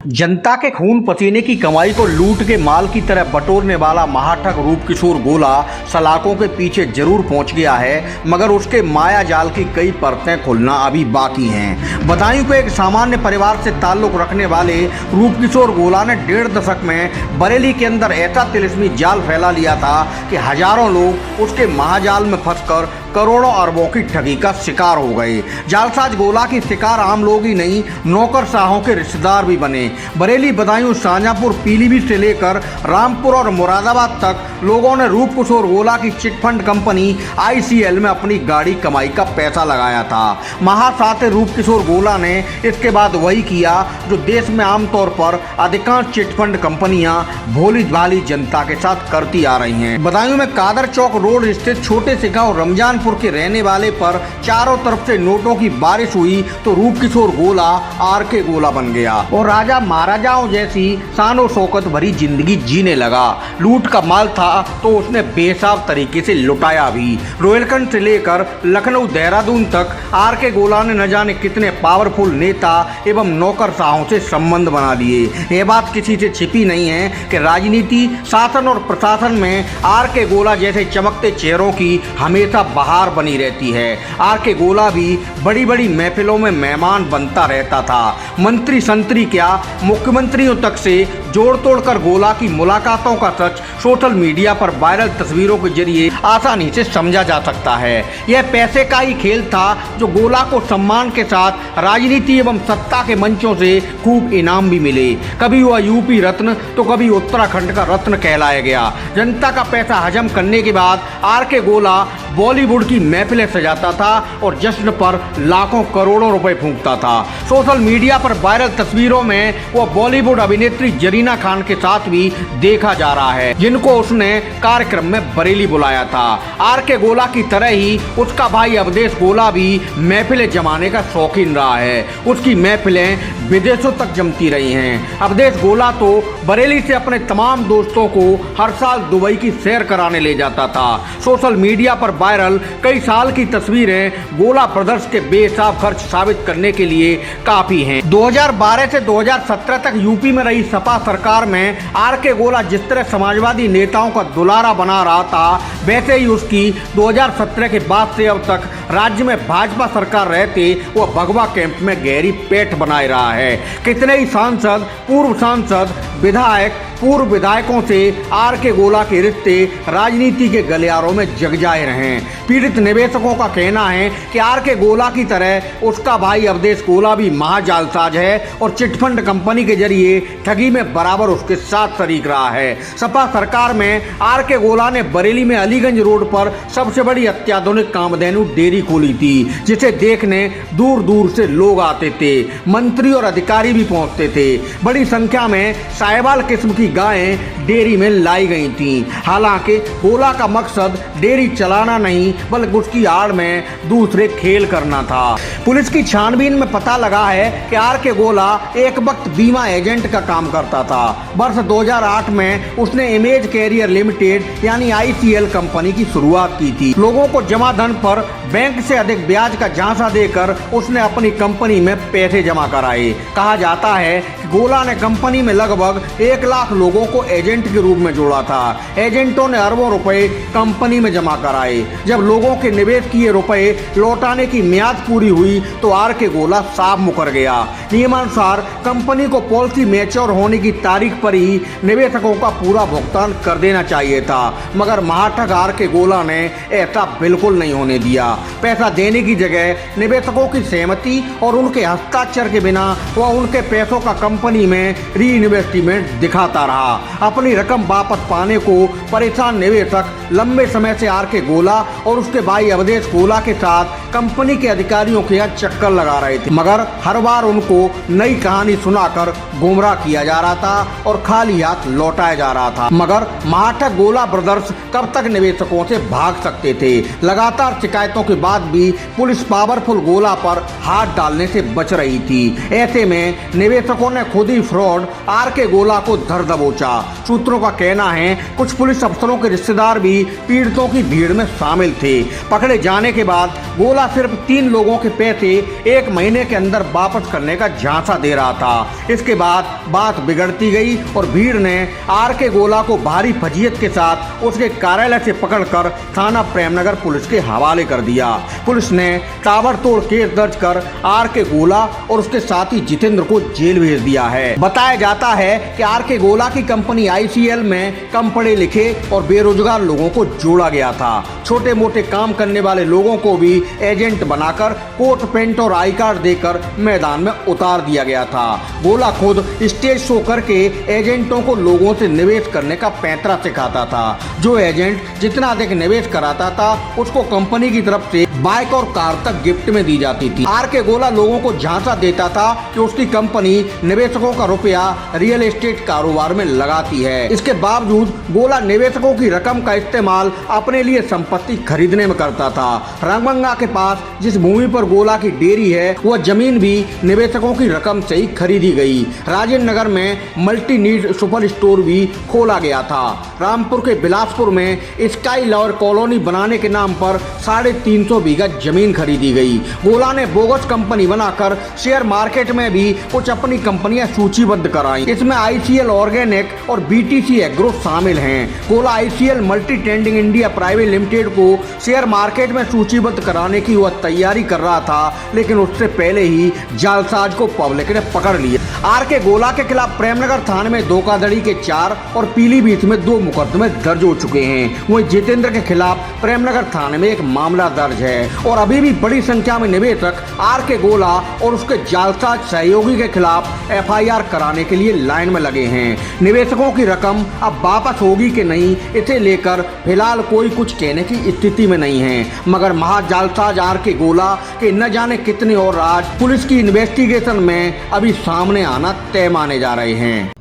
जनता के खून पसीने की कमाई को लूट के माल की तरह बटोरने वाला महाठग रूपकिशोर गोला सलाखों के पीछे जरूर पहुंच गया है, मगर उसके माया जाल की कई परतें खुलना अभी बाकी हैं। बदायूं के एक सामान्य परिवार से ताल्लुक रखने वाले रूपकिशोर गोला ने 1.5 दशक में बरेली के अंदर ऐसा तिलिस्मी जाल फैला लिया था कि हजारों लोग उसके महाजाल में फंसकर करोड़ों अरबों की ठगी का शिकार हो गए। जालसाज गोला की शिकार आम लोग ही नहीं, नौकरशाहों के रिश्तेदार भी बने। बरेली, बदायूं, शाहजहांपुर, पीलीभीत से लेकर रामपुर और मुरादाबाद तक लोगों ने रूपकिशोर गोला की चिटफंड कंपनी ICL में अपनी गाड़ी कमाई का पैसा लगाया था। महासाते रूपकिशोर गोला ने इसके बाद वही किया जो देश में आमतौर पर अधिकांश चिटफंड कंपनियां भोली भाली जनता के साथ करती आ रही हैं। बदायूं में कादर चौक रोड स्थित छोटे से गांव रमजानपुर के रहने वाले पर चारों तरफ से नोटों की बारिश हुई तो रूपकिशोर गोला RK गोला बन गया और राजा महाराजाओं जैसी शानो शौकत भरी जिंदगी जीने लगा। लूट का माल था तो उसने बेहिसाब तरीके से लुटाया भी। रोहिलखंड से लेकर लखनऊ, देहरादून तक RK गोला ने न जाने कितने पावरफुल नेता एवं नौकरशाहों से संबंध बना लिए। यह बात किसी से छिपी नहीं है कि राजनीति, शासन और प्रशासन में RK गोला जैसे चमकते चेहरों की हमेशा बहार बनी रहती है। RK गोला भी बड़ी बड़ी महफिलों में मेहमान बनता रहता था। मंत्री संतरी क्या, मुख्यमंत्रियों तक से जोड़ तोड़ कर गोला की मुलाकातों का सच सोशल मीडिया पर वायरल तस्वीरों के जरिए आसानी से समझा जा सकता है। यह पैसे का ही खेल था जो गोला को सम्मान के साथ राजनीति एवं सत्ता के मंचों से खूब इनाम भी मिले। कभी वह यूपी रत्न तो कभी उत्तराखंड का रत्न कहलाया गया। जनता का पैसा हजम करने के बाद RK गोला बॉलीवुड की महफिलें सजाता था और जश्न पर लाखों करोड़ों रुपए फूंकता था। सोशल मीडिया पर वायरल तस्वीरों में वह बॉलीवुड अभिनेत्री जरीना खान के साथ भी देखा जा रहा है, जिनको उसने कार्यक्रम में बरेली बुलाया था। RK गोला की तरह ही उसका भाई अवधेश गोला भी महफिलें जमाने का शौकीन रहा है। उसकी महफिलें विदेशों तक जमती रही हैं। अवधेश गोला तो बरेली से अपने तमाम दोस्तों को हर साल दुबई की सैर कराने ले जाता था। सोशल मीडिया पर वायरल कई साल की तस्वीरें गोला ब्रदर्स के बेहिसाब खर्च साबित करने के लिए काफी हैं। 2012 से 2017 तक यूपी में रही सपा सरकार में RK गोला जिस तरह समाजवादी नेताओं का दुलारा बना रहा था, वैसे ही उसकी 2017 के बाद से अब तक राज्य में भाजपा सरकार रहते वह भगवा कैंप में गहरी पेठ बनाए रहा है। कितने ही सांसद, पूर्व सांसद, विधायक, पूर्व विधायकों से RK गोला के रिश्ते राजनीति के गलियारों में जग जाए रहे। पीड़ित निवेशकों का कहना है कि RK गोला की तरह उसका भाई अवधेश गोला भी महाजालसाज है और चिटफंड कंपनी के जरिए ठगी में बराबर उसके साथ शरीक रहा है। सपा सरकार में RK गोला ने बरेली में अलीगंज रोड पर सबसे बड़ी अत्याधुनिक कामधेनु डेयरी खोली थी, जिसे देखने दूर दूर से लोग आते थे। मंत्री और अधिकारी भी पहुंचते थे। बड़ी संख्या में साहिवाल किस्म की गायें डेयरी में लाई गई थीं। हालांकि गोला का मकसद डेयरी चलाना नहीं बल्कि उसकी आड़ में दूसरे खेल करना था। पुलिस की छानबीन में पता लगा है कि RK गोला एक वक्त बीमा एजेंट का काम करता था। वर्ष 2008 में उसने इमेज कैरियर लिमिटेड यानी ICL कंपनी की शुरुआत की थी। लोगों को जमा धन पर बैंक से अधिक ब्याज का झांसा देकर उसने अपनी कंपनी में पैसे जमा कराए। कहा जाता है कि गोला ने कंपनी में लगभग 1 लाख लोगों को एजेंट के रूप में जोड़ा था। एजेंटों ने अरबों रुपए कंपनी में जमा कराए। जब लोगों के निवेश किए रुपए लौटाने की मियाद पूरी हुई तो RK गोला साफ मुकर गया। नियमानुसार कंपनी को पॉलिसी मैच्योर होने की तारीख पर ही निवेशकों का पूरा भुगतान कर देना चाहिए था, मगर महाठग RK गोला ने ऐसा बिल्कुल नहीं होने दिया। पैसा देने की जगह निवेशकों की सहमति और उनके हस्ताक्षर के बिना वह उनके पैसों का कंपनी में री इन्वेस्टमेंट दिखाता रहा। अपनी रकम वापस पाने को परेशान निवेशक लंबे समय से RK गोला और उसके भाई अवधेश गोला के साथ कंपनी के अधिकारियों के यहाँ चक्कर लगा रहे थे, मगर हर बार उनको नई कहानी सुनाकर गुमराह किया जा रहा था और खाली हाथ लौटाया जा रहा था। मगर महाठग गोला ब्रदर्स कब तक निवेशकों से भाग सकते थे? लगातार शिकायतों के बाद भी पुलिस पावरफुल गोला पर हाथ डालने से बच रही थी। ऐसे में निवेशकों ने खुद ही फ्रॉड RK गोला को धर दबोचा। सूत्रों का कहना है कुछ पुलिस अफसरों के रिश्तेदार भी पीड़ितों की भीड़ में शामिल थे। पकड़े जाने के बाद गोला गोला सिर्फ 3 लोगों के पैसे 1 महीने के अंदर वापस करने का झांसा दे रहा था। इसके बाद बात बिगड़ती गई और भीड़ ने आर के गोला को भारी फजीयत के साथ उसके कार्यालय से पकड़कर थाना प्रेमनगर पुलिस के हवाले कर दिया। पुलिस ने ताबड़तोड़ केस दर्ज कर आर के गोला और उसके साथी जितेंद्र को जेल भेज दिया है। बताया जाता है कि आर के गोला की कंपनी ICL में कम पढ़े लिखे और बेरोजगार लोगों को जोड़ा गया था। छोटे मोटे काम करने वाले लोगों को भी एजेंट बनाकर कोट पैंट और आई कार्ड देकर मैदान में उतार दिया गया था। गोला खुद स्टेज शो करके एजेंटों को लोगों से निवेश करने का पैंतरा सिखाता था। जो एजेंट जितना अधिक निवेश कराता था उसको कंपनी की तरफ से बाइक और कार तक गिफ्ट में दी जाती थी। आर के गोला लोगों को झांसा देता था कि उसकी कंपनी निवेशकों का रुपया रियल एस्टेट कारोबार में लगाती है। इसके बावजूद गोला निवेशकों की रकम का इस्तेमाल अपने लिए संपत्ति खरीदने में करता था। रंगमंगा के पास जिस भूमि पर गोला की डेयरी है वह जमीन भी निवेशकों की रकम से ही खरीदी गई। राजेंद्र नगर में मल्टी नीड सुपर स्टोर भी खोला गया था। रामपुर के बिलासपुर में स्काई लवर कॉलोनी बनाने के नाम पर 350 बीघा जमीन खरीदी गई। गोला ने बोगस कंपनी बनाकर शेयर मार्केट में भी कुछ अपनी कंपनियां सूचीबद्ध कराई। इसमें ICL ऑर्गेनिक और BTC एग्रो शामिल हैं। गोला ICL multi trading India private limited को शेयर मार्केट में सूचीबद्ध कराने की वह तैयारी कर रहा था, लेकिन उससे पहले ही जालसाज को पब्लिक ने पकड़ लिया। आर के गोला के खिलाफ प्रेमनगर थाने में धोखाधड़ी के 4 और पीलीभीत में 2 मुकदमे दर्ज हो चुके हैं। वहीं जितेंद्र के खिलाफ प्रेमनगर थाने में एक मामला दर्ज है और अभी भी बड़ी संख्या में निवेशक आर के गोला और उसके जालसाज सहयोगी के खिलाफ FIR कराने के लिए लाइन में लगे हैं। निवेशकों की रकम अब वापस होगी कि नहीं, इसे लेकर फिलहाल कोई कुछ कहने की स्थिति में नहीं है, मगर महाजालसाज आर के गोला के न जाने कितने और राज पुलिस की इन्वेस्टिगेशन में अभी सामने आना तय माने जा रहे हैं।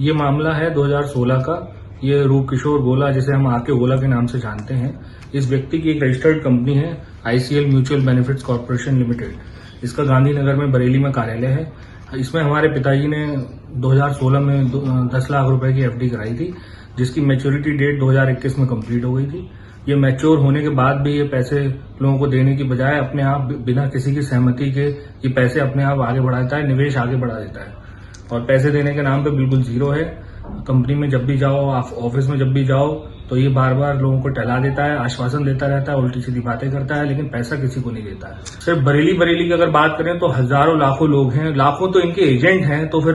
ये मामला है 2016 का। ये रूप किशोर गोला, जिसे हम आर के गोला के नाम से जानते हैं, इस व्यक्ति की एक रजिस्टर्ड कंपनी है ICL mutual benefits corporation limited. इसका गांधीनगर में बरेली में कार्यालय है। इसमें हमारे पिताजी ने 2016 में 10 लाख रुपए की FD कराई थी, जिसकी मैच्योरिटी डेट 2021 में कंप्लीट हो गई थी। ये मैच्योर होने के बाद भी ये पैसे लोगों को देने की बजाय अपने आप बिना किसी की सहमति के ये पैसे अपने आप आगे बढ़ा देता है, निवेश आगे बढ़ा देता है और पैसे देने के नाम पे बिल्कुल जीरो है। कंपनी में जब भी जाओ, ऑफिस में जब भी जाओ तो ये बार बार लोगों को टला देता है, आश्वासन देता रहता है, उल्टी सीधी बातें करता है, लेकिन पैसा किसी को नहीं देता है। सिर्फ बरेली की अगर बात करें तो हजारों लाखों लोग हैं, लाखों तो इनके एजेंट हैं, तो फिर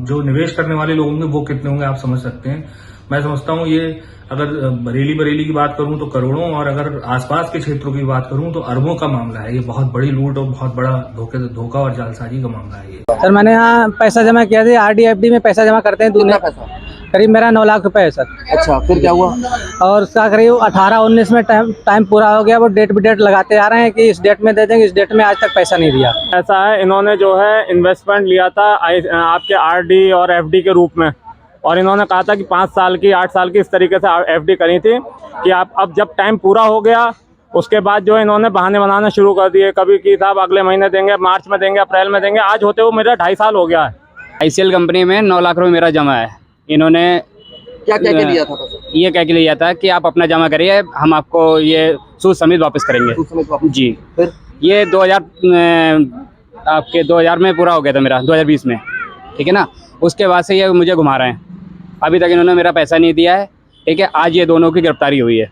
जो निवेश करने वाले लोग होंगे वो कितने होंगे आप समझ सकते हैं। मैं समझता हूँ ये अगर बरेली की बात करूं तो करोड़ों, और अगर आसपास के क्षेत्रों की बात करूं तो अरबों का मामला है। ये बहुत बड़ी लूट और बहुत बड़ा धोखा और जालसाजी का मामला है ये। सर मैंने यहाँ पैसा जमा किया था, RD FD में पैसा जमा करते हैं। कितना पैसा? करीब मेरा 9 लाख रुपए है सर। अच्छा, फिर क्या हुआ? और उसका करीब 18-19 में टाइम पूरा हो गया। वो डेट भी डेट लगाते आ रहे हैं कि इस डेट में दे देंगे, इस डेट में आज तक पैसा नहीं दिया। ऐसा है, इन्होंने जो है इन्वेस्टमेंट लिया था आपके RD और FD के रूप में, और इन्होंने कहा था कि 5 साल की 8 साल की इस तरीके से FD करी थी कि आप अब जब टाइम पूरा हो गया उसके बाद जो इन्होंने बहाने बनाना शुरू कर दिए। कभी कि साहब अगले महीने देंगे, मार्च में देंगे, अप्रैल में देंगे। आज होते हुए मेरा 2.5 साल हो गया है। ICL कंपनी में 9 लाख रुपए मेरा जमा है। इन्होंने क्या क्या के लिया था? ये कह के लिया था कि आप अपना जमा करिए, हम आपको ये सूद समेत वापस करेंगे। जी, फिर ये 2000 में पूरा हो गया था मेरा, 2020 में, ठीक है ना। उसके बाद से ये मुझे घुमा रहे हैं। अभी तक इन्होंने मेरा पैसा नहीं दिया है, ठीक है। आज ये दोनों की गिरफ्तारी हुई है।